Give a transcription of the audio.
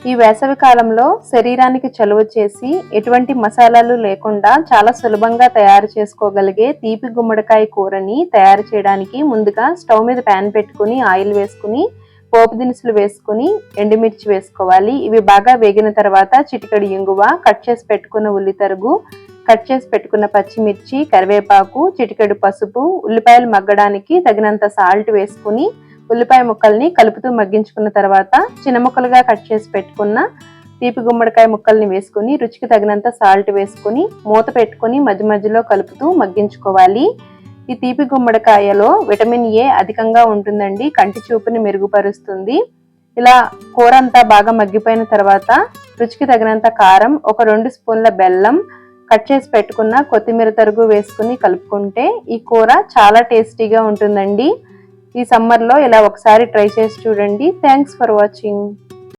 ఈ వేసవి కాలంలో శరీరానికి చలువ చేసి ఎటువంటి మసాలాలు లేకుండా చాలా సులభంగా తయారు చేసుకోగలిగే తీపి గుమ్మడికాయ కూరని తయారు చేయడానికి ముందుగా స్టవ్ మీద ప్యాన్ పెట్టుకుని ఆయిల్ వేసుకుని పోపు దినుసులు వేసుకుని ఎండుమిర్చి వేసుకోవాలి. ఇవి బాగా వేగిన తర్వాత చిటికెడు ఇంగువ, కట్ చేసి పెట్టుకున్న ఉల్లి తరుగు, కట్ చేసి పెట్టుకున్న పచ్చిమిర్చి, కరివేపాకు, చిటికెడు పసుపు, ఉల్లిపాయలు మగ్గడానికి తగినంత సాల్ట్ వేసుకుని ఉల్లిపాయ ముక్కల్ని కలుపుతూ మగ్గించుకున్న తర్వాత చిన్న ముక్కలుగా కట్ చేసి పెట్టుకున్న తీపి గుమ్మడికాయ ముక్కల్ని వేసుకుని రుచికి తగినంత సాల్ట్ వేసుకుని మూత పెట్టుకుని మధ్య మధ్యలో కలుపుతూ మగ్గించుకోవాలి. ఈ తీపి గుమ్మడికాయలో విటమిన్ ఏ అధికంగా ఉంటుందండి, కంటి చూపుని మెరుగుపరుస్తుంది. ఇలా కూర అంతా బాగా మగ్గిపోయిన తర్వాత రుచికి తగినంత కారం, ఒక 2 స్పూన్ల బెల్లం, కట్ చేసి పెట్టుకున్న కొత్తిమీర తరుగు వేసుకుని కలుపుకుంటే ఈ కూర చాలా టేస్టీగా ఉంటుందండి. ఈ సమ్మర్లో ఇలా ఒకసారి ట్రై చేసి చూడండి. Thanks for watching.